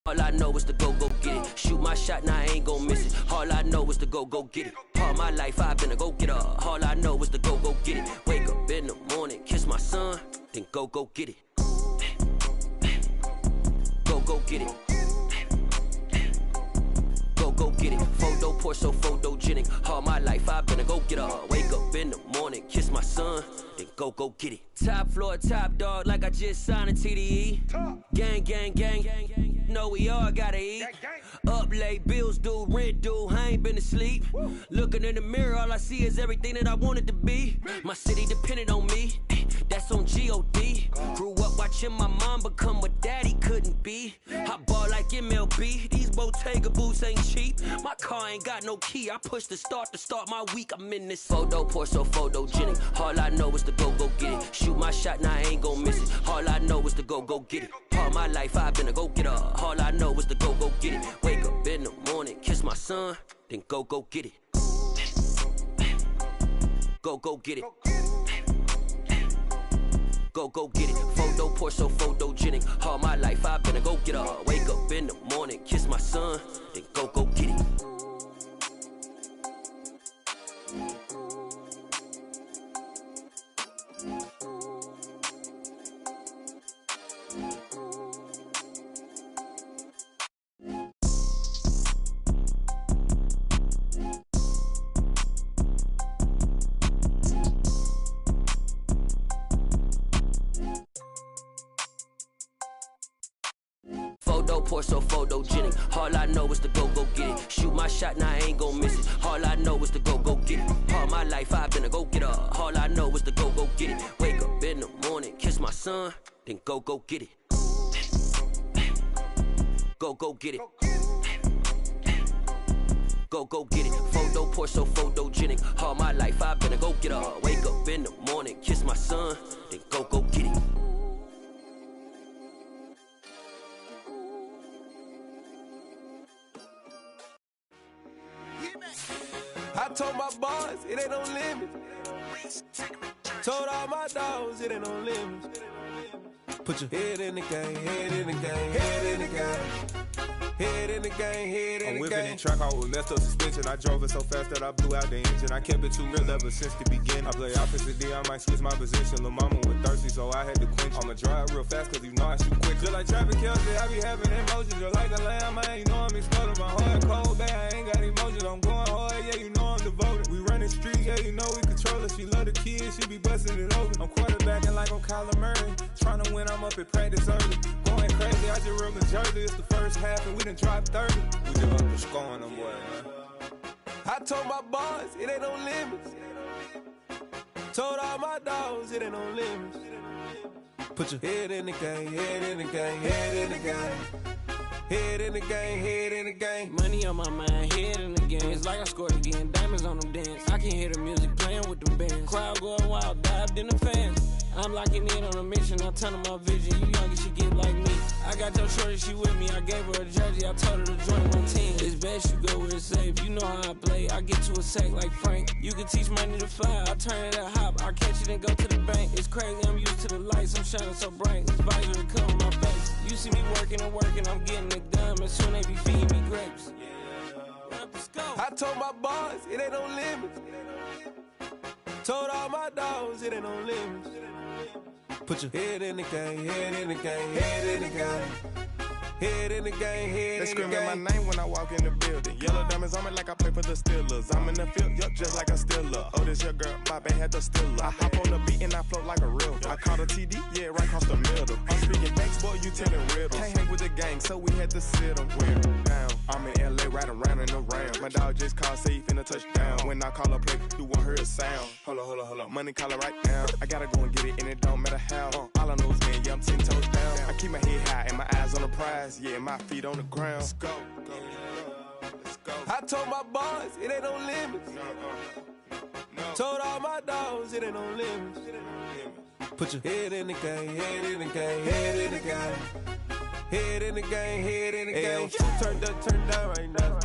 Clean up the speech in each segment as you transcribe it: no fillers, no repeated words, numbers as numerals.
All I know is to go get it. Shoot my shot, now I ain't gon' miss it. All I know is to go get it. All my life I've been a go-getter. All I know is to go get it. Wake up in the morning, kiss my son, then go get it. Go get it. Go get it. Photo pour so photogenic. All my life I've been a go-getter. Wake up in the morning, kiss my son, then go get it. Top floor, top dog, like I just signed a TDE. Gang, gang, gang, gang, gang. Know we all gotta eat. Up late, bills due, rent due, I ain't been asleep. Looking in the mirror, all I see is everything that I wanted to be. My city depended on me, that's on G.O.D. Grew up watching my mom become what daddy couldn't be. I ball like MLB, these Bottega boots ain't cheap. My car ain't got no key, I push the start to start my week. I'm in this photo pour so photogenic. All I know is to go get it. Shoot my shot, now I ain't gon' miss it. All I know is to go get it. All my life I've been a go-getter. All I know is to go get it. Wake up in the morning, kiss my son, then go get it. Go get it. Go get it. Photo pour so photogenic. All my life I've been a go-getter. Wake up in the morning, kiss my son, then go get it. Photo pour so photogenic. All I know is to go get it. Shoot my shot, now I ain't gon' miss it. All I know is to go get it. All my life I've been a go-getter. All I know is to go get it. Wake up in the morning, kiss my son, then go get it. Go get it. Go get it. Photo pour so photogenic. All my life I've been a go-getter. Wake up in the morning, kiss my son, then go get it. I told my boys it ain't no limit. Told all my dogs it ain't no limit. Put your head in the game, head in the game, head in the game. Head in the game, head in the game. I'm whipping in track, I was messed up suspension. I drove it so fast that I blew out the engine. I kept it too real ever since the beginning. I play opposite D, I might switch my position. Lil' mama was thirsty, so I had to quench. I'ma drive real fast, cause you know I shoot quick. Just like traffic Kelsey, I be having emotions. Just like a lamb, man, you know I'm exploding. My heart cold, bad, I ain't got emotions. I'm going hard, yeah, you know I'm devoted. We running streets, yeah, you know we control it. She love the kids, she be busting it over. I'm quarterbacking like I'm Kyler Murray. Trying to win, I'm up at practice early. Going crazy, I just real the jersey. It's the first half and we done dropped 30. We just up to scoring them, boy, man. I told my boys it ain't no limits. Told all my dogs it ain't no limits. Put your head in the game, head in the game, head in the game. Head in the game, head in the game. Money on my mind, head in the game. It's like I scored again, diamonds on them dance. I can hear the music playing with them bands. Crowd going wild, dived in the fans. I'm locking in on a mission, I'm telling my vision. You young, she get like me. I got your shorty, she with me. I gave her a jersey, I told her to join my team. It's best you go where it's safe. You know how I play. I get to a sack like Frank. You can teach money to fly. I turn it a hop. I catch it and go to the bank. It's crazy, I'm used to the lights. I'm shining so bright. This visor will cover my face. You see me working and working. I'm getting it done. And soon they be feeding me grapes. Let's go. I told my boys it ain't no limits. Told all my dogs it ain't no limits. Put your head in the game, head in the game, head in the game. Head in the game, head They in the game. screaming my name when I walk in the building. Yellow diamonds on me like I play for the Steelers. I'm in the field, yup, just like a Steeler. Oh, this your girl, my band had the Steeler. I hop on the beat and I float like a river. I caught a TD, yeah, right across the middle. I'm speaking thanks, boy, you telling riddles. Can't hang with the gang, so we had to sit them down. I'm in LA, riding around and around. My dog just called, say he finna touchdown. When I call a play, you won't hear a sound. Hold up, money calling right now. I gotta go and get it, and it don't matter how. All I know is, man, yeah, I'm 10 toes down. I keep my head high and my eyes on the prize. Yeah, my feet on the ground. Let's go. Let's go. I told my boys it ain't no limits. No. Told all my dogs it ain't no limits. Put your head in the game, head in the game, head in the game. Head in the game, head in the game. Two turned up, turned down right now.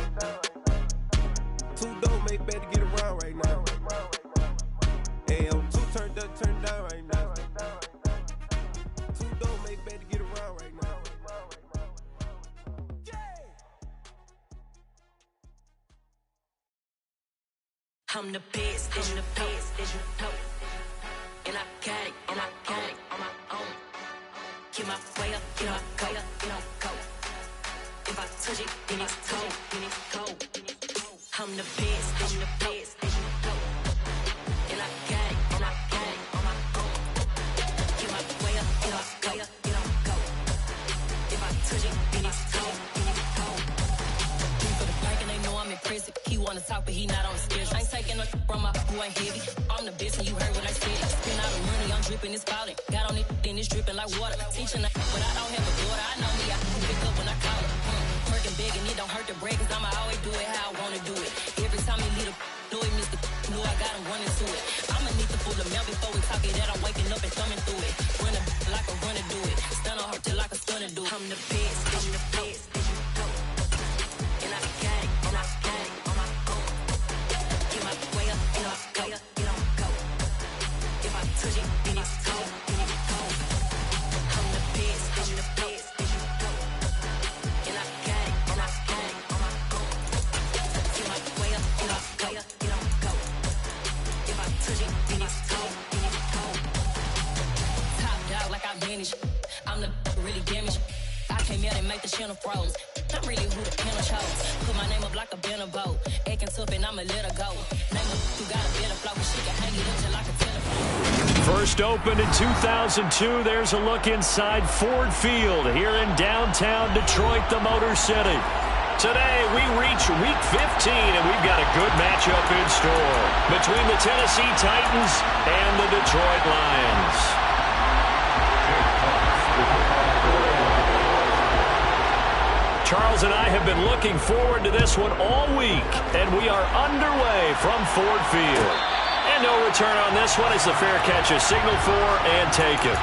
Two don't make better get around right now. Hey, I'm two turned up, turned down right now. Two don't make better get around right now. I'm the best, I'm the best, and I got it, and I got it on my own. Get my way up, get my go, get on go. If I touch it, then it's cold, then it's cold. I'm the best, I'm the best, and I got it, and I got it on my own. Get my way up, get my go, get on go. If I touch it, then it's cold, then it's cold. For the bank and they know I'm in prison. He wanna talk, but he not on the schedule. I ain't taking no from my who ain't heavy. I'm the best, and you heard what I said. Spend all the money, I'm dripping, it's falling. Got on it, then it's dripping like water. Teaching, but I don't have a daughter. I know me, I can pick up when I call her. Working big, and it don't hurt to break, cause I'ma always do it how I wanna do it. Every time he lead a do it, Mr. Know I got him running to it. I'ma need to pull the mail before we talk it. That I'm waking up and thumbing through it. Run a like a runner do it. Stun on her till like a stunner do it. I'm the best, I'm the best, and I got it, and I got it on my own. Get my way up, get my go, get on go. If I touch it, then it's cold, then it's cold. I'm the best, I'm the best, and I got it, and I got it on my own. Get my way up, get my go, get on go. If I touch it, then it's cold, then it's cold. Top dog like I manage. I'm the really damaged. I came out and make the channel froze. I'm really who the piano chose. Put my name up like a banner boat. Acting tough and I'ma let her go. Name her who got a better flow. She can hang it up till I can telephone. First opened in 2002. There's a look inside Ford Field here in downtown Detroit, the Motor City. Today we reach week 15 and we've got a good matchup in store between the Tennessee Titans and the Detroit Lions. Charles and I have been looking forward to this one all week, and we are underway from Ford Field. And no return on this one as the fair catch is signaled for and taken.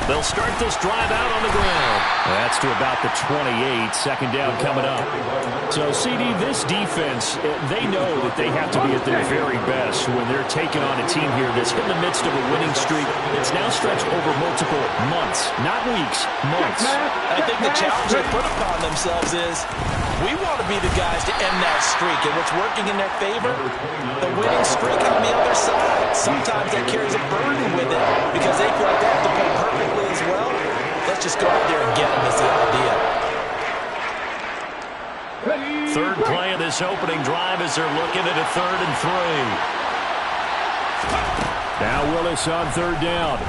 They'll start this drive out on the ground. That's to about the 28. Second down coming up. So, CD, this defense, they know that they have to be at their very best when they're taking on a team here that's in the midst of a winning streak that's now stretched over multiple months, not weeks, months. I think the challenge they put upon themselves is we want to be the guys to end that streak. And what's working in their favor? The winning streak on the other side. Sometimes that carries a burden with it because they feel like they have to play perfectly as well. Let's just go out there and get them is the idea. Third play of this opening drive as they're looking at a 3rd and 3. Now Willis on 3rd down.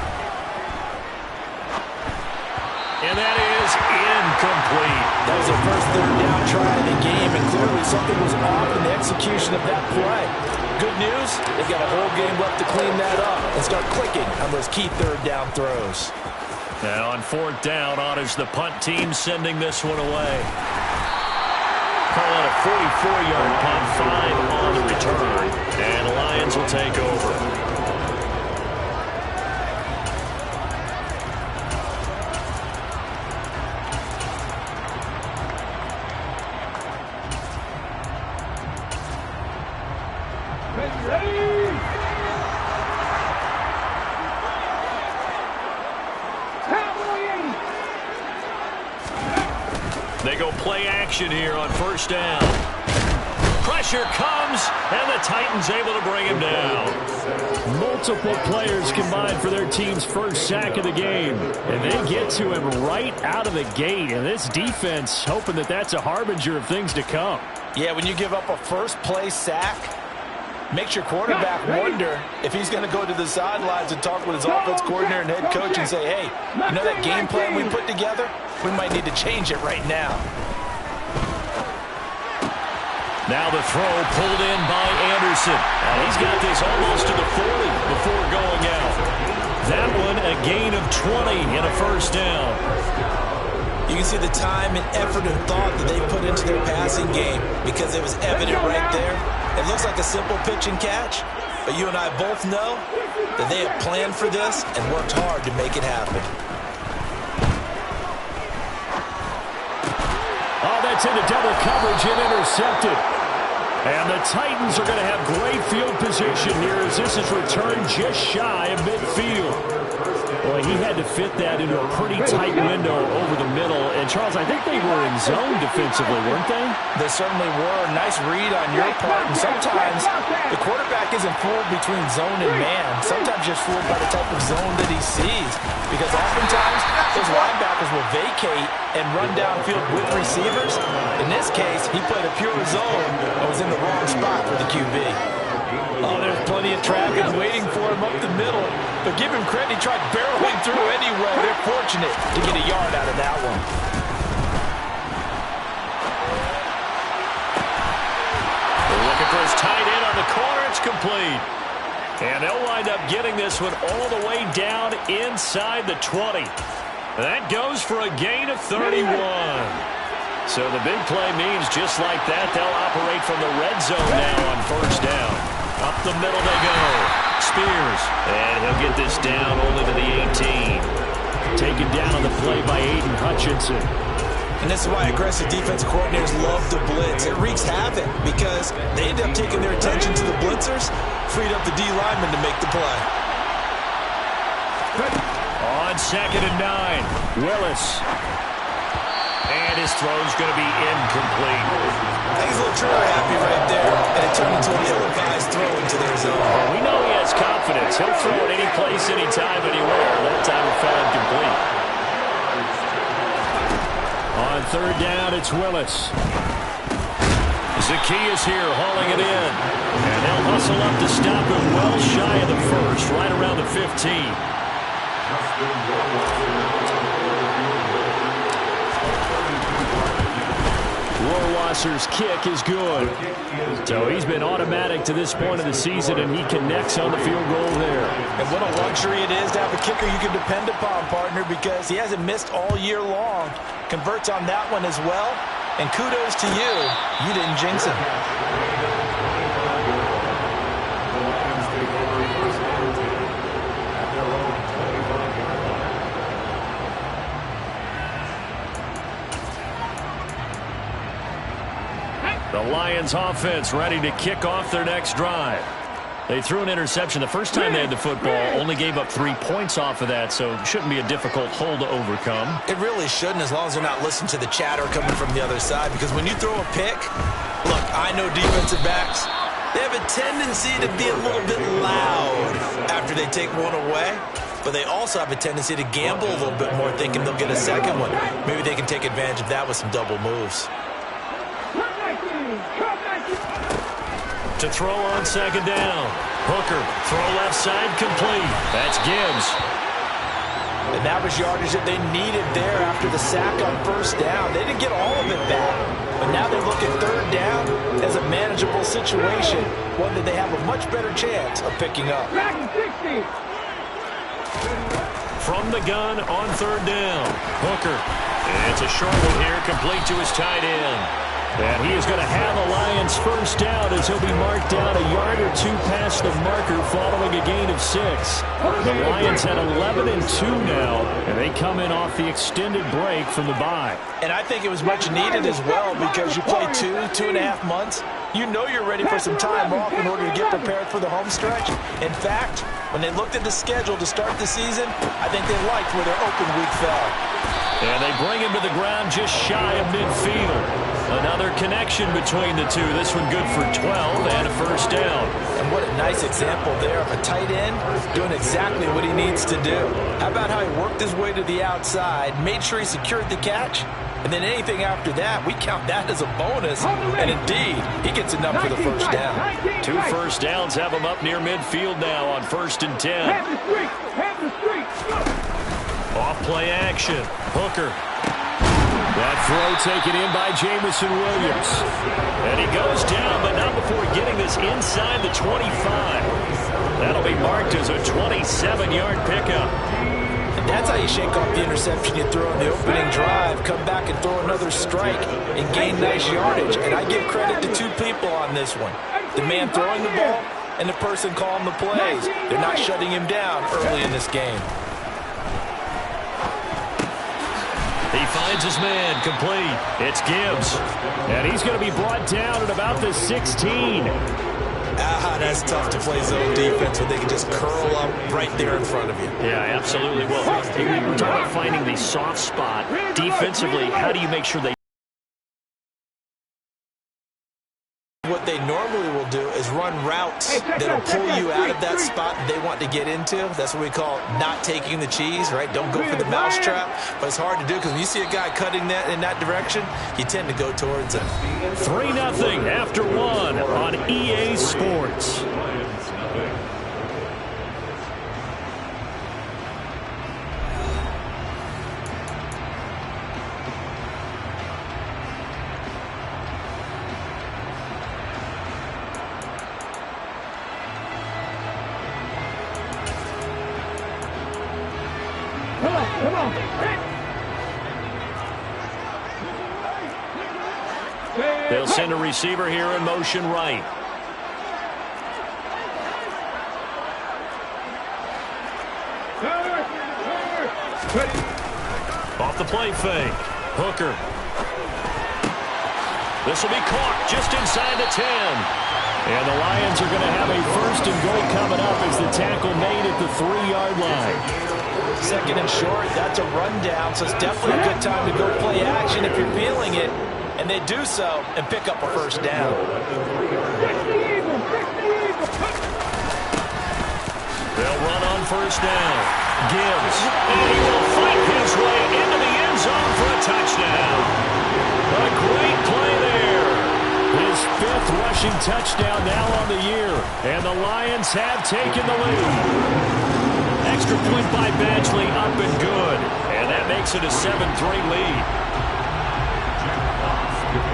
And that is incomplete. That was their first 3rd down try of the game, and clearly something was off in the execution of that play. Good news, they've got a whole game left to clean that up and start clicking on those key 3rd down throws. Now on 4th down, honors the punt team sending this one away. Call it a 44-yard punt, 5 on the return, and the Lions will take over. They go play action here on 1st down. Pressure comes, and the Titans able to bring him down. Multiple players combined for their team's first sack of the game. And they get to him right out of the gate. And this defense hoping that that's a harbinger of things to come. Yeah, when you give up a first-play sack, makes your quarterback wonder if he's going to go to the sidelines and talk with his offense coordinator and head coach and say, hey, you know that game plan we put together? We might need to change it right now. Now the throw pulled in by Anderson. And he's got this almost to the 40 before going out. That one a gain of 20 and a 1st down. You You can see the time and effort and thought that they put into their passing game because it was evident right there. It looks like a simple pitch and catch, but you and I both know that they have planned for this and worked hard to make it happen. Oh, that's into double coverage and intercepted. And the Titans are going to have great field position here as this is returned just shy of midfield. Boy, he had to fit that into a pretty tight window over the middle. And, Charles, I think they were in zone defensively, weren't they? They certainly were. Nice read on your part. And sometimes the quarterback isn't fooled between zone and man. Sometimes just fooled by the type of zone that he sees. Because oftentimes those linebackers will vacate and run downfield with receivers. In this case, he played a pure zone and was in the wrong spot for the QB. Oh, there's plenty of traffic waiting for him up the middle. But give him credit, he tried barreling through anyway. They're fortunate to get a yard out of that one. They're looking for his tight end on the corner. It's complete. And they'll wind up getting this one all the way down inside the 20. That goes for a gain of 31. So the big play means just like that, they'll operate from the red zone now on first down. Up the middle they go. Spears. And he'll get this down only to the 18. Taken down on the play by Aiden Hutchinson. And this is why aggressive defense coordinators love to blitz. It wreaks havoc because they end up taking their attention to the blitzers, freed up the D lineman to make the play. On 2nd and 9, Willis. And his throw's going to be incomplete. I think he's a little trigger happy right there, and it turned into an ill-advised throw into their zone. Well, we know he has confidence. He'll throw it any place, anytime, anywhere. That time it fell incomplete. On 3rd down, it's Willis. Zacchaeus here hauling it in. And they'll hustle up to stop him well shy of the first, right around the 15. Rohrwasser's kick is good. So he's been automatic to this point of the season, and he connects on the field goal there. And what a luxury it is to have a kicker you can depend upon, partner, because he hasn't missed all year long. Converts on that one as well. And kudos to you. You didn't jinx him. The Lions offense ready to kick off their next drive. They threw an interception the first time they had the football, only gave up 3 points off of that, so shouldn't be a difficult hole to overcome. It really shouldn't, as long as they're not listening to the chatter coming from the other side, because when you throw a pick, look, I know defensive backs, they have a tendency to be a little bit loud after they take one away, but they also have a tendency to gamble a little bit more, thinking they'll get a second one. Maybe they can take advantage of that with some double moves. To throw on 2nd down. Hooker, throw left side, complete. That's Gibbs. And that was yardage that they needed there after the sack on 1st down. They didn't get all of it back, but now they look at 3rd down as a manageable situation, one that they have a much better chance of picking up. From the gun on 3rd down. Hooker. It's a short one here, complete to his tight end. And he is going to have the Lions first down as he'll be marked down a yard or 2 past the marker following a gain of 6. The Lions had 11-2 now, and they come in off the extended break from the bye. And I think it was much needed as well because you play 2.5 months. You know you're ready for some time off in order to get prepared for the home stretch. In fact, when they looked at the schedule to start the season, I think they liked where their open week fell. And they bring him to the ground just shy of midfield. Another connection between the two. This one good for 12 and a first down. And what a nice example there of a tight end doing exactly what he needs to do. How about how he worked his way to the outside, made sure he secured the catch, and then anything after that, we count that as a bonus. And indeed, he gets enough for the first down. 2 first downs have him up near midfield now on 1st and 10. Off play action. Hooker. That throw taken in by Jamison Williams. And he goes down, but not before getting this inside the 25. That'll be marked as a 27-yard pickup. And That's how you shake off the interception you throw in the opening drive, come back and throw another strike and gain nice yardage. And I give credit to two people on this one. The man throwing the ball and the person calling the plays. They're not shutting him down early in this game. He finds his man, complete. It's Gibbs. And he's going to be brought down at about the 16. That's tough to play zone defense when they can just curl up right there in front of you. Yeah, absolutely. Well, you were talking about finding the soft spot. Defensively, how do you make sure they... What they normally will do is run routes that'll pull you out of that spot that they want to get into. That's what we call not taking the cheese, right? Don't go for the mousetrap. But it's hard to do because when you see a guy cutting that in that direction, you tend to go towards it. 3-0 after one on EA Sports. They'll send a receiver here in motion right. Off the play fake. Hooker. This will be caught just inside the 10. And the Lions are going to have a first and goal coming up as the tackle made at the 3-yard line. Second and short, that's a rundown, so it's definitely a good time to go play action if you're feeling it. And they do so and pick up a first down. They'll run on first down. Gibbs. And he will fight his way into the end zone for a touchdown. A great play there. His 5th rushing touchdown now on the year. And the Lions have taken the lead. Extra point by Badgley up and good. And that makes it a 7-3 lead.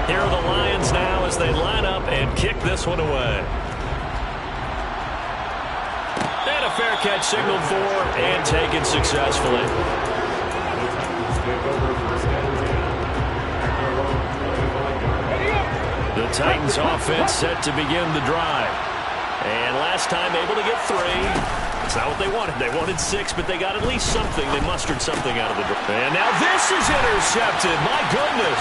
Here are the Lions now as they line up and kick this one away. And a fair catch signaled for and taken successfully. The Titans offense set to begin the drive. And last time able to get 3. It's not what they wanted. They wanted 6, but they got at least something. They mustered something out of the drive. And now this is intercepted. My goodness.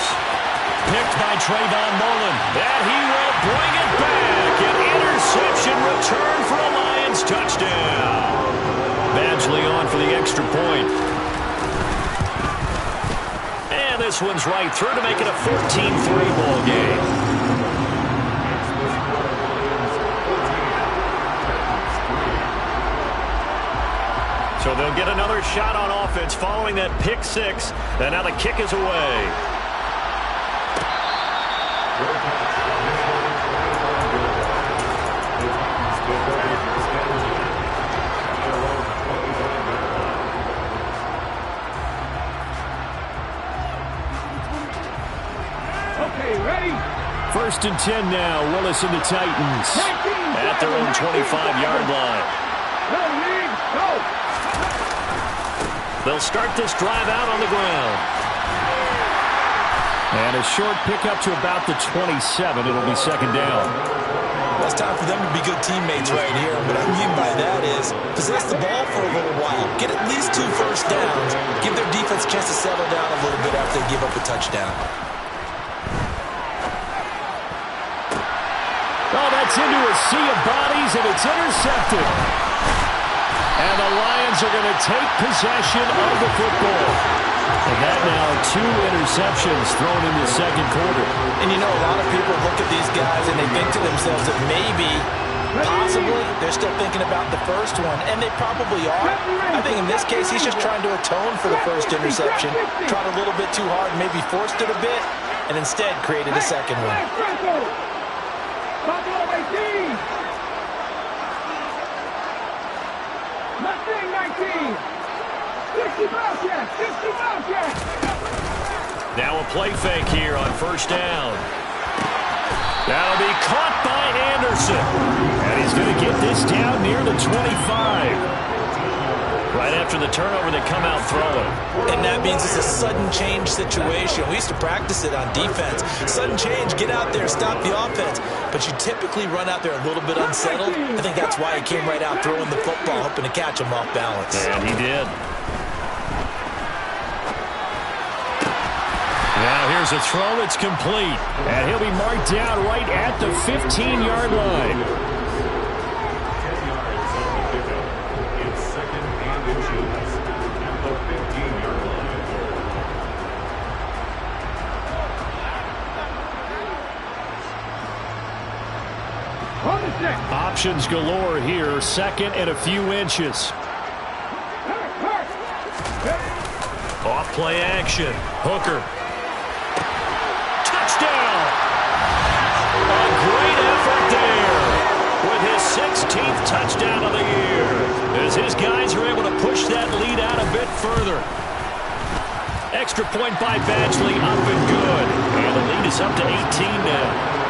Picked by Trayvon Mullen. And he will bring it back. An interception return for a Lions touchdown. Badgley on for the extra point. And this one's right through to make it a 14-3 ball game. So they'll get another shot on offense following that pick 6. And now the kick is away. First and 10 now. Willis and the Titans at their own 25-yard line. They'll start this drive out on the ground. And a short pickup to about the 27. It'll be second down. Well, it's time for them to be good teammates right here. What I mean by that is possess the ball for a little while. Get at least 2 first downs. Give their defense a chance to settle down a little bit after they give up a touchdown. Oh, that's into a sea of bodies, and it's intercepted. And the Lions are going to take possession of the football. And that now 2 interceptions thrown in the second quarter. And you know, a lot of people look at these guys and they think to themselves that maybe, possibly, they're still thinking about the first one. And they probably are. I think in this case, he's just trying to atone for the first interception. Tried a little bit too hard, maybe forced it a bit, and instead created a second one. Now a play fake here on first down. That'll be caught by Anderson. And he's going to get this down near the 25. Right after the turnover, they come out throwing. And that means it's a sudden change situation. We used to practice it on defense. Sudden change, get out there, stop the offense. But you typically run out there a little bit unsettled. I think that's why he came right out throwing the football, hoping to catch him off balance. And he did. Now here's a throw that's complete. And he'll be marked down right at the 15-yard line. Options galore here. Second and a few inches. Off play action. Hooker. Touchdown! A great effort there with his 16th touchdown of the year as his guys are able to push that lead out a bit further. Extra point by Badgley, up and good. And the lead is up to 18 now.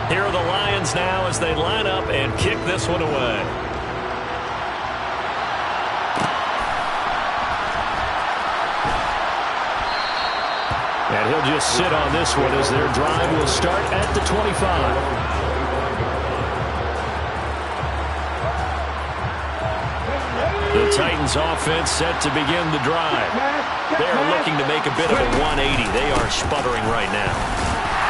Here are the Lions now as they line up and kick this one away. And he'll just sit on this one as their drive will start at the 25. The Titans offense set to begin the drive. They're looking to make a bit of a 180. They are sputtering right now.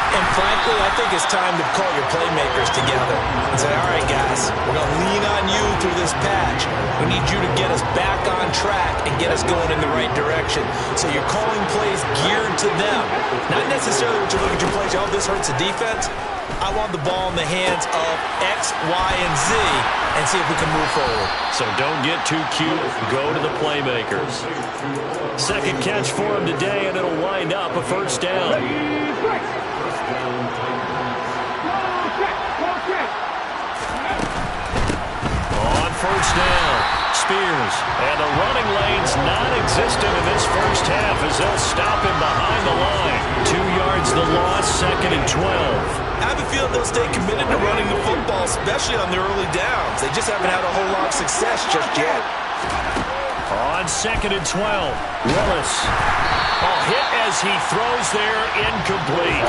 And frankly, I think it's time to call your playmakers together and say, all right, guys, we're going to lean on you through this patch. We need you to get us back on track and get us going in the right direction. So you're calling plays geared to them. Not necessarily what you look at your plays, oh, this hurts the defense. I want the ball in the hands of X, Y, and Z and see if we can move forward. So don't get too cute. Go to the playmakers. Second catch for him today, and it'll wind up a first down. On first down, Spears. And the running lane's non-existent in this first half as they'll stop him behind the line. 2 yards the loss, second and 12. I have a feeling they'll stay committed to running the football, especially on the early downs. They just haven't had a whole lot of success just yet. On second and 12, Willis. Hit as he throws there, incomplete.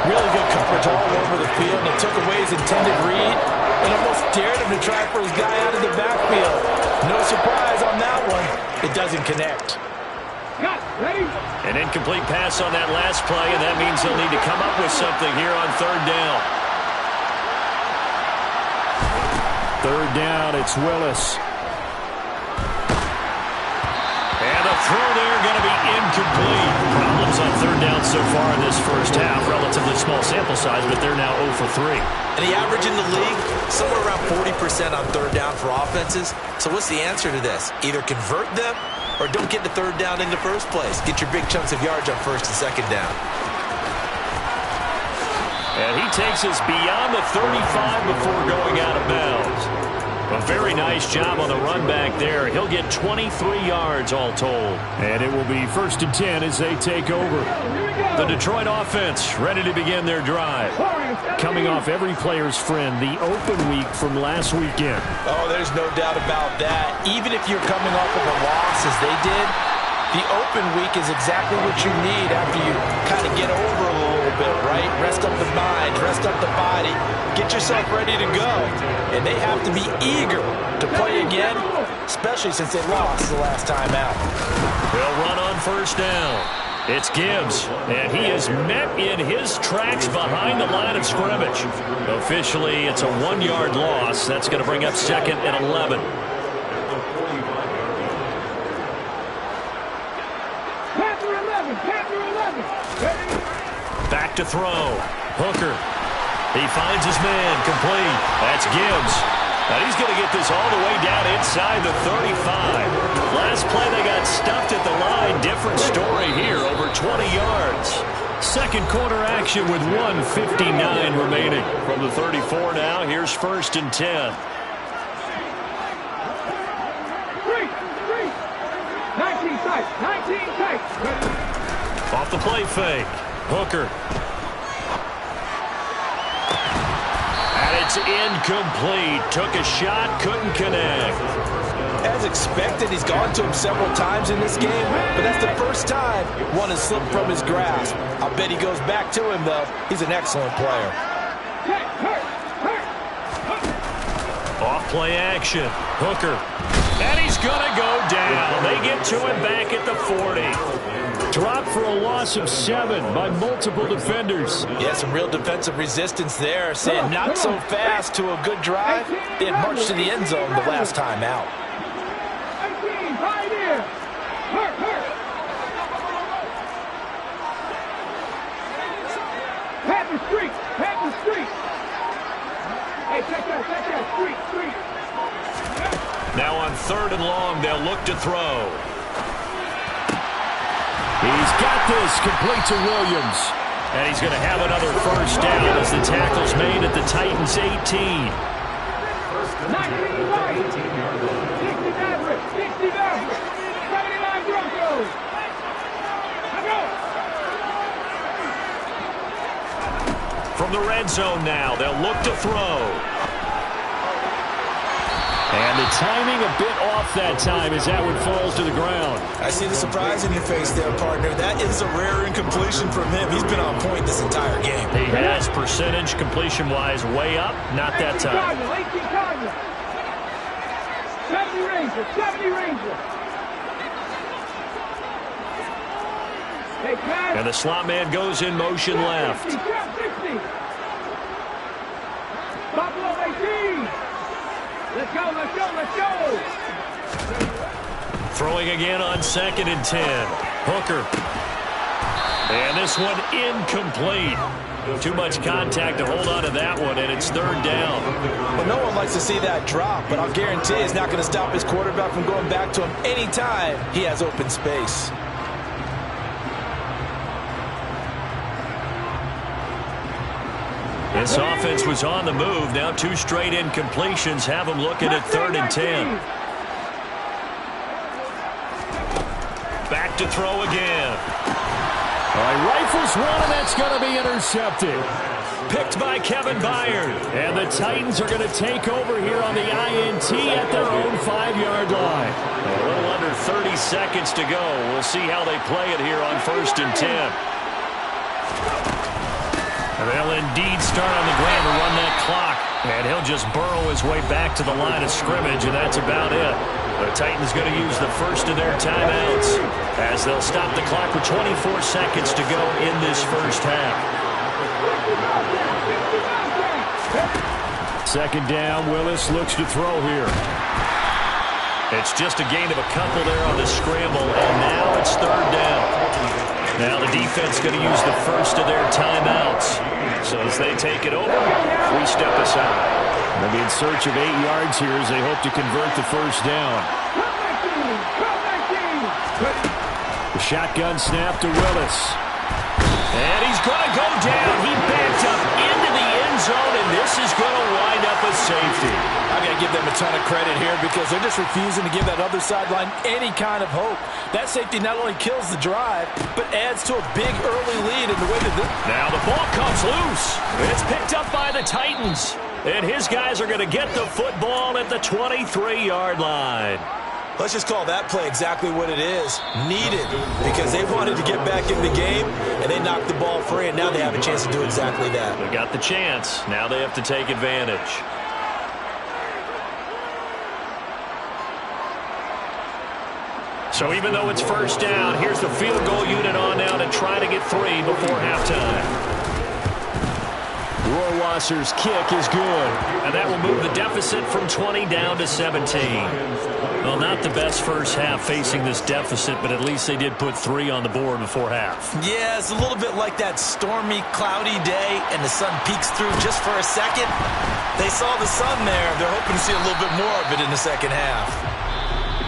Really good coverage all over the field, and it took away his intended read and almost dared him to try for his guy out of the backfield. No surprise on that one. It doesn't connect. An incomplete pass on that last play, and that means they'll need to come up with something here on third down. Third down, it's Willis. And the throw there going to be incomplete. Problems on third down so far in this first half. Relatively small sample size, but they're now 0 for 3. And the average in the league, somewhere around 40% on third down for offenses. So what's the answer to this? Either convert them or don't get the third down in the first place. Get your big chunks of yards on first and second down. And he takes us beyond the 35 before going out of bounds. A very nice job on the run back there. He'll get 23 yards all told. And it will be 1st and 10 as they take over. The Detroit offense ready to begin their drive. Coming off every player's friend, the open week from last weekend. Oh, there's no doubt about that. Even if you're coming off of a loss as they did, the open week is exactly what you need after you kind of get over a little bit, right? Rest up the mind, rest up the body, get yourself ready to go. And they have to be eager to play again, especially since they lost the last time out. They'll run on first down. It's Gibbs, and he is met in his tracks behind the line of scrimmage. Officially, it's a 1-yard loss. That's going to bring up second and 11. Back to throw. Hooker. He finds his man. Complete. That's Gibbs. And he's going to get this all the way down inside the 35. Last play they got stuffed at the line. Different story here. Over 20 yards. Second quarter action with 1:59 remaining. From the 34 now, here's 1st and 10. 19 tight. Off the play fake. Hooker. And it It's incomplete. Took a shot, couldn't connect. As expected, he's gone to him several times in this game, but that's the first time one has slipped from his grasp. I'll bet he goes back to him, though. He's an excellent player. Off-play action. Hooker. And he's going to go down. They get to him back at the 40. Dropped for a loss of 7 by multiple defenders. Yeah, some real defensive resistance there, saying not so fast to a good drive. They had marched to the end zone the last time out. Now on 3rd and long, they'll look to throw. He's got this, complete to Williams. And he's going to have another first down as the tackle's made at the Titans' 18. 19 right, 60 Maverick, 60 Maverick, 79 Broncos. From the red zone now, they'll look to throw. And the timing a bit off that time as that one falls to the ground. I see the surprise in your face there, partner. That is a rare incompletion from him. He's been on point this entire game. He has percentage completion-wise way up, not that time. 70 Ranger, 70 Ranger. And the slot man goes in motion left. 60. Buffalo 18. Let's go, let's go, let's go. Throwing again on 2nd and 10. Hooker. And this one incomplete. Too much contact to hold on to that one, and it's 3rd down. Well, no one likes to see that drop, but I'll guarantee it's not going to stop his quarterback from going back to him anytime he has open space. This offense was on the move. Now 2 straight incompletions have them looking at 3rd and 10. Back to throw again. All right, rifles one, and that's going to be intercepted. Picked by Kevin Byard. And the Titans are going to take over here on the INT at their own 5-yard line. A little under 30 seconds to go. We'll see how they play it here on 1st and 10. They'll indeed start on the ground to run that clock. And he'll just burrow his way back to the line of scrimmage, and that's about it. The Titans going to use the first of their timeouts as they'll stop the clock with 24 seconds to go in this first half. 2nd down, Willis looks to throw here. It's just a gain of a couple there on the scramble, and now it's 3rd down. Now the defense going to use the first of their timeouts. So as they take it over, we step aside. They'll be in search of 8 yards here as they hope to convert the first down. The shotgun snap to Willis. And he's going to go down. He backed up into the end zone, and this is going to wind up a safety. I've got to give them a ton of credit here because they're just refusing to give that other sideline any kind of hope. That safety not only kills the drive, but adds to a big early lead in the way that Now the ball comes loose. It's picked up by the Titans. And his guys are going to get the football at the 23-yard line. Let's just call that play exactly what it is. Needed, because they wanted to get back in the game, and they knocked the ball free, and now they have a chance to do exactly that. They got the chance. Now they have to take advantage. So even though it's 1st down, here's the field goal unit on now to try to get 3 before halftime. Rohrwasser's kick is good, and that will move the deficit from 20 down to 17. Well, not the best first half facing this deficit, but at least they did put 3 on the board before half. Yeah, it's a little bit like that stormy, cloudy day, and the sun peeks through just for a second. They saw the sun there. They're hoping to see a little bit more of it in the second half.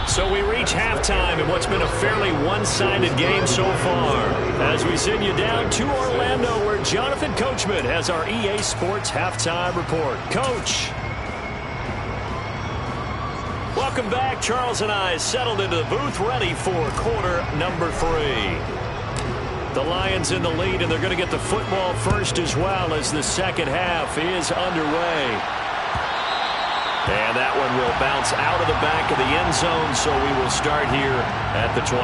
So we reach halftime in what's been a fairly one-sided game so far. As we send you down to Orlando, where Jonathan Coachman has our EA Sports Halftime Report. Coach. Welcome back. Charles and I settled into the booth, ready for quarter number 3. The Lions in the lead, and they're going to get the football first as well as the second half is underway. And that one will bounce out of the back of the end zone, so we will start here at the 25.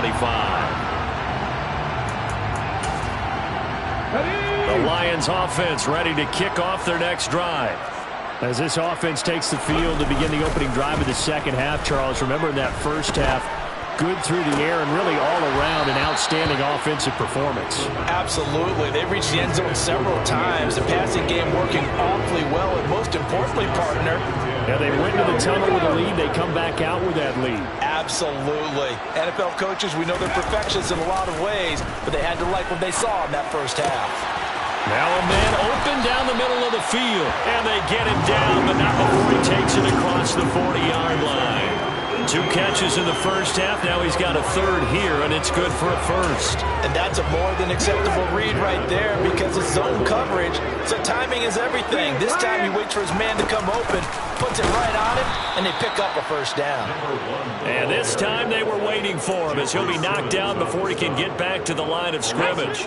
The Lions offense ready to kick off their next drive. As this offense takes the field to begin the opening drive of the second half, Charles, remember in that first half, good through the air and really all around an outstanding offensive performance. Absolutely. They've reached the end zone several times. The passing game working awfully well, and most importantly, partner. Yeah, they went into the tunnel with a lead. They come back out with that lead. Absolutely. NFL coaches, we know they're perfectionists in a lot of ways, but they had to like what they saw in that first half. Now a man open down the middle of the field, and they get him down, but not before he takes it across the 40-yard line. 2 catches in the first half. Now he's got a third here, and it's good for a first. And that's a more than acceptable read right there because it's zone coverage, so timing is everything. This time he waits for his man to come open, puts it right on him, and they pick up a first down. And this time they were waiting for him as he'll be knocked down before he can get back to the line of scrimmage.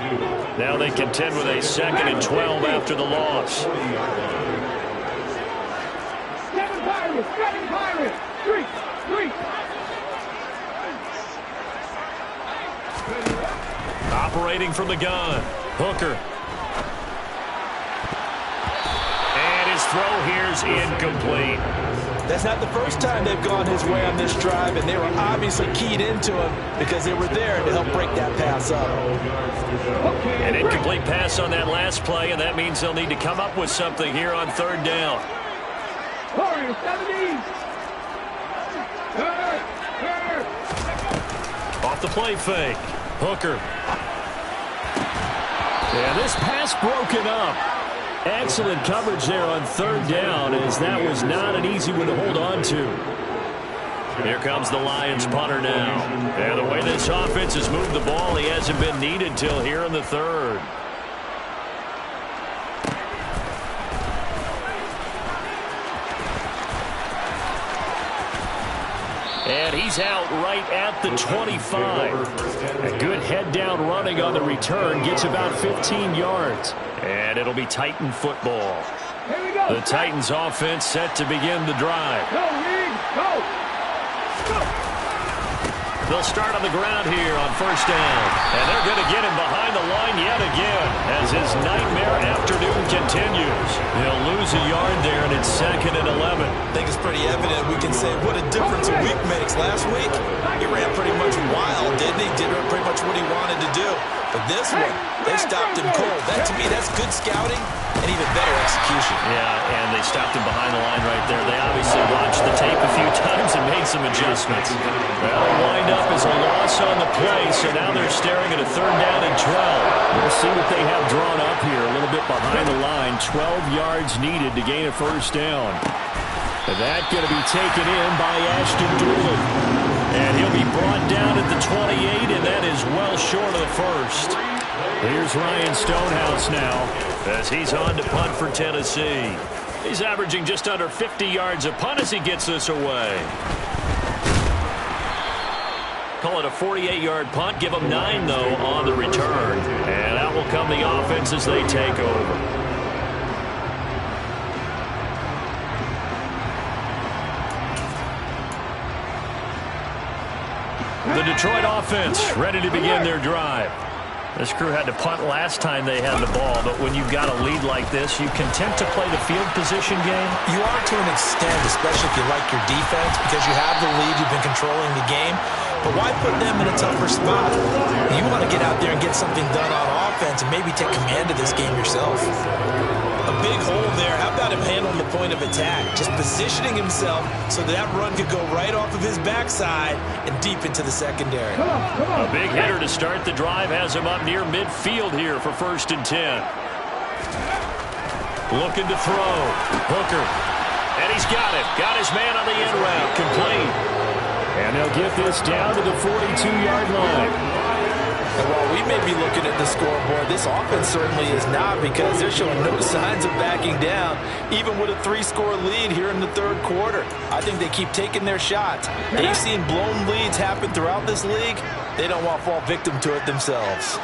Now they contend with a 2nd and 12 after the loss. 7 Pirates, 3. Operating from the gun, Hooker. And his throw here's incomplete. That's not the first time they've gone his way on this drive, and they were obviously keyed into him because they were there to help break that pass up. An incomplete pass on that last play, and that means they'll need to come up with something here on 3rd down. Warriors 70. Off the play fake. Hooker. And this pass broken up. Excellent coverage there on 3rd down, as that was not an easy one to hold on to. Here comes the Lions punter now. And the way this offense has moved the ball, he hasn't been needed till here in the 3rd. And he's out right at the 25. A good head-down running on the return. Gets about 15 yards. And it'll be Titan football. The Titans offense set to begin the drive. Go, Reed, go! They'll start on the ground here on 1st down. And they're going to get him behind the line yet again as his nightmare afternoon continues. He'll lose a yard there, and it's 2nd and 11. I think it's pretty evident. We can say what a difference a week makes. Last week, he ran pretty much wild, didn't he? Did pretty much what he wanted to do. But this one, they stopped him cold. That, to me, that's good scouting and even better execution. Yeah, and they stopped him behind the line right there. They obviously watched the tape a few times and made some adjustments. Well, they wind up as a loss on the play, so now they're staring at a 3rd down and 12. We'll see what they have drawn up here, a little bit behind the line. 12 yards needed to gain a 1st down. And that going to be taken in by Ashton Doolin. And he'll be brought down at the 28, and that is well short of the 1st. Here's Ryan Stonehouse now as he's on to punt for Tennessee. He's averaging just under 50 yards a punt as he gets this away. Call it a 48-yard punt. Give them 9, though, on the return. And out will come the offense as they take over. The Detroit offense ready to begin their drive. This crew had to punt last time they had the ball, but when you've got a lead like this, you content to play the field position game? You are to an extent, especially if you like your defense, because you have the lead, you've been controlling the game. But why put them in a tougher spot? You want to get out there and get something done on offense and maybe take command of this game yourself. A big hole there. How about him handling the point of attack? Just positioning himself so that run could go right off of his backside and deep into the secondary. A big hitter to start the drive has him up near midfield here for 1st and 10. Looking to throw. Hooker. And he's got it. Got his man on the end route. Complete. And they'll get this down to the 42-yard line. And while we may be looking at the scoreboard, this offense certainly is not, because they're showing no signs of backing down, even with a 3-score lead here in the 3rd quarter. I think they keep taking their shots. They've seen blown leads happen throughout this league. They don't want to fall victim to it themselves.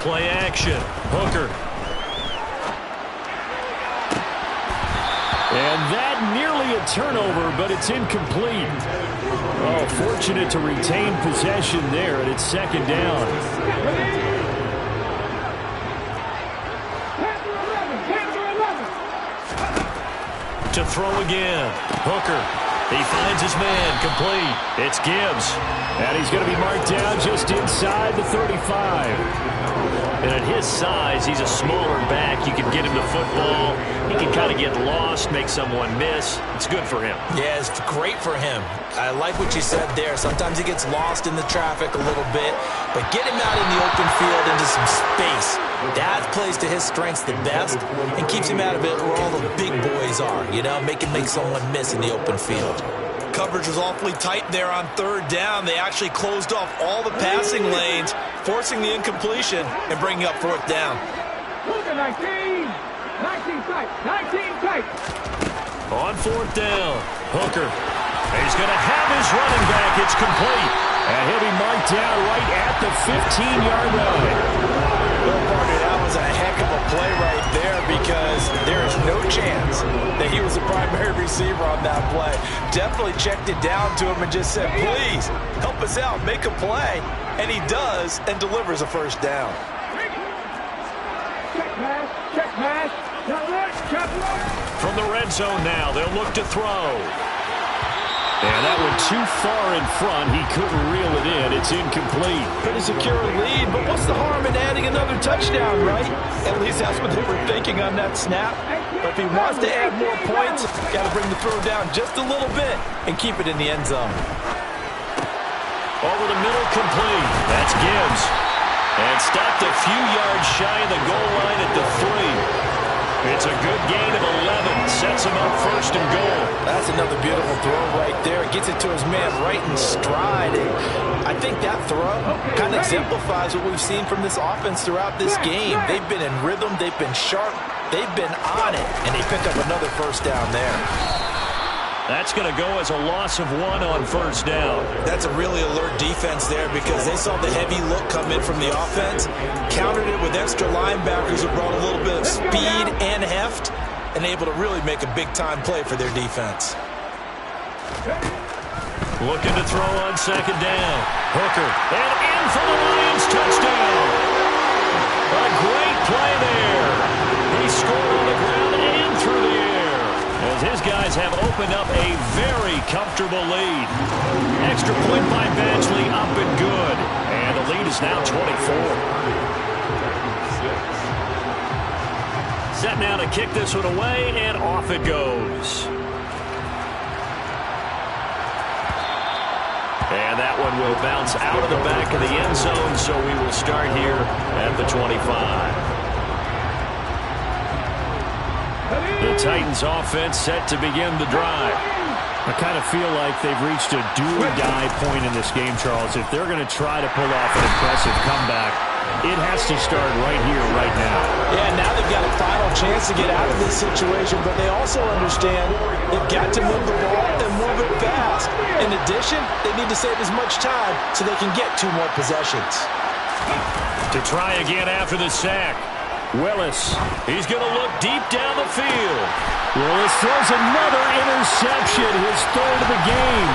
Play action. Hooker. And that nearly a turnover, but it's incomplete. Oh, fortunate to retain possession there, and it's second down. To throw again. Hooker. He finds his man. Complete. It's Gibbs. And he's going to be marked down just inside the 35. And at his size, he's a smaller back. You can get him the football. He can kind of get lost, make someone miss. It's good for him. Yeah, it's great for him. I like what you said there. Sometimes he gets lost in the traffic a little bit, but get him out in the open field into some space. That plays to his strengths the best and keeps him out of it where all the big boys are, you know, make someone miss in the open field. Coverage was awfully tight there on third down. They actually closed off all the passing lanes, forcing the incompletion and bringing up fourth down. 19 tight. On fourth down, Hooker. He's going to have his running back. It's complete. And he'll be marked down right at the 15-yard line. Well, partner, that was a heck of a play right there because there is no chance that he was the primary receiver on that play. Definitely checked it down to him and just said, please, help us out, make a play. And he does and delivers a first down. Check pass. From the red zone now, they'll look to throw. And that went too far in front. He couldn't reel it in. It's incomplete. Pretty secure lead, but what's the harm in adding another touchdown, right? At least that's what they were thinking on that snap. But if he wants to add more points, got to bring the throw down just a little bit and keep it in the end zone. Over the middle, complete. That's Gibbs. And stopped a few yards shy of the goal line at the 3. It's a good gain of 11. Sets him up first and goal. That's another beautiful throw right there. Gets it to his man right in stride. And I think that throw kind of exemplifies what we've seen from this offense throughout this game. They've been in rhythm. They've been sharp. They've been on it. And they pick up another first down there. That's going to go as a loss of 1 on first down. That's a really alert defense there because they saw the heavy look come in from the offense, countered it with extra linebackers who brought a little bit of speed and heft, and able to really make a big-time play for their defense. Looking to throw on second down. Hooker, and in for the Lions touchdown. A great play there. He scored on the ground and through the air, as his guys have opened up a very comfortable lead. Extra point by Badgley, up and good. And the lead is now 24. Set now to kick this one away, and off it goes. And that one will bounce out of the back of the end zone, so we will start here at the 25. The Titans offense set to begin the drive. I kind of feel like they've reached a do-or-die point in this game, Charles. If they're going to try to pull off an impressive comeback, it has to start right here, right now. Yeah, now they've got a final chance to get out of this situation, but they also understand they've got to move the ball and move it fast. In addition, they need to save as much time so they can get 2 more possessions. To try again after the sack. Willis, he's going to look deep down the field. Willis throws another interception, his 3rd of the game.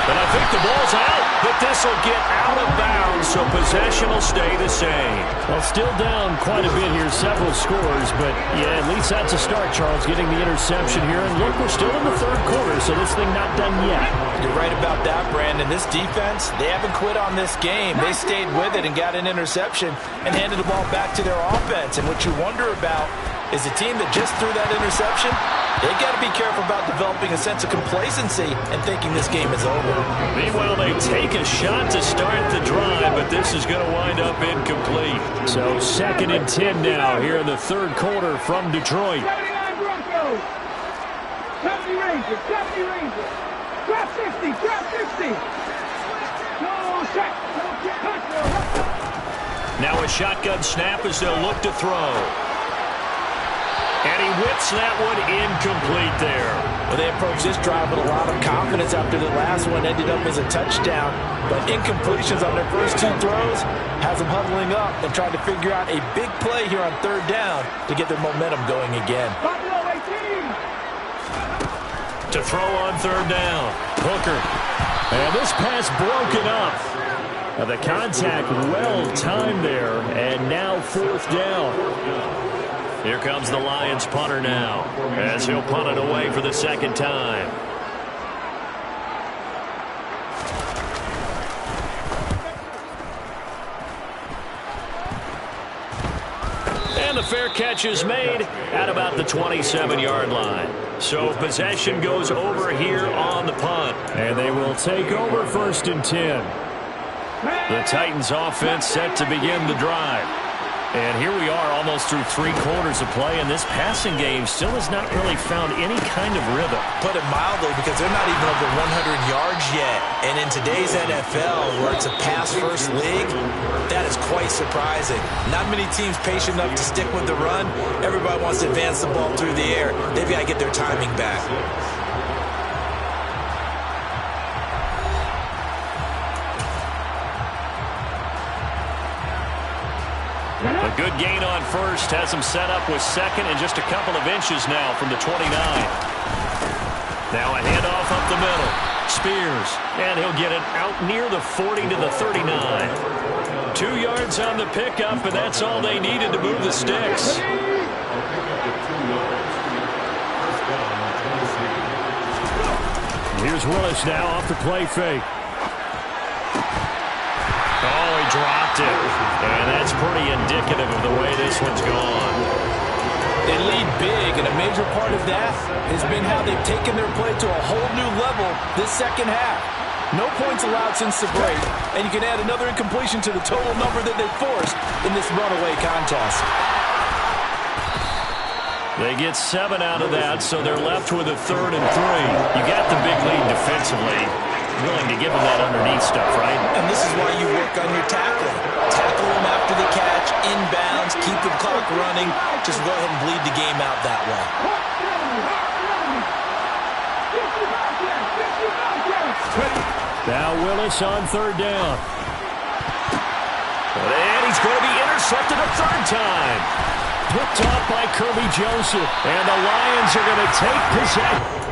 And I think the ball's out, but this will get out of bounds, so possession will stay the same. Well, still down quite a bit here, several scores, but yeah, at least that's a start, Charles, getting the interception here. And look, we're still in the 3rd quarter, so this thing not done yet. You're right about that, Brandon. This defense, they haven't quit on this game. They stayed with it and got an interception and handed the ball back to their offense. And what you wonder about is a team that just threw that interception, they got to be careful about developing a sense of complacency and thinking this game is over. Meanwhile, they take a shot to start the drive, but this is going to wind up incomplete. So 2nd and 10 now here in the 3rd quarter from Detroit. 79 Broncos. 70 Rangers. 70 Rangers. Drop 50. Drop 50. No check. Now a shotgun snap as they'll look to throw. And he whips that one incomplete there. Well, they approached this drive with a lot of confidence after the last one ended up as a touchdown. But incompletions on their first two throws has them huddling up and trying to figure out a big play here on third down to get their momentum going again. To throw on third down, Hooker. And this pass broken up. The contact well timed there, and now fourth down. Here comes the Lions punter now, as he'll punt it away for the second time. And the fair catch is made at about the 27-yard line. So possession goes over here on the punt. And they will take over 1st and 10. The Titans offense set to begin the drive. And here we are almost through 3 quarters of play, and this passing game still has not really found any kind of rhythm. Put it mildly, because they're not even over 100 yards yet. And in today's NFL, where it's a pass-first league, that is quite surprising. Not many teams patient enough to stick with the run. Everybody wants to advance the ball through the air. They've got to get their timing back. A good gain on first has him set up with second and just a couple of inches now from the 29. Now a handoff up the middle. Spears, and he'll get it out near the 40 to the 39. 2 yards on the pickup, and that's all they needed to move the sticks. Here's Willis now off the play fake. Oh, he dropped it. And that's pretty indicative of the way this one's gone. They lead big, and a major part of that has been how they've taken their play to a whole new level this second half. No points allowed since the break, and you can add another incompletion to the total number that they forced in this runaway contest. They get 7 out of that, so they're left with a 3rd and 3. You got the big lead defensively. Willing to give them that underneath stuff, right? And this is why you work on your tackling. Tackle them after the catch, inbounds, keep the clock running. Just go ahead and bleed the game out that way. Now Willis on 3rd down. And he's going to be intercepted a 3rd time. Picked off by Kirby Joseph. And the Lions are going to take possession.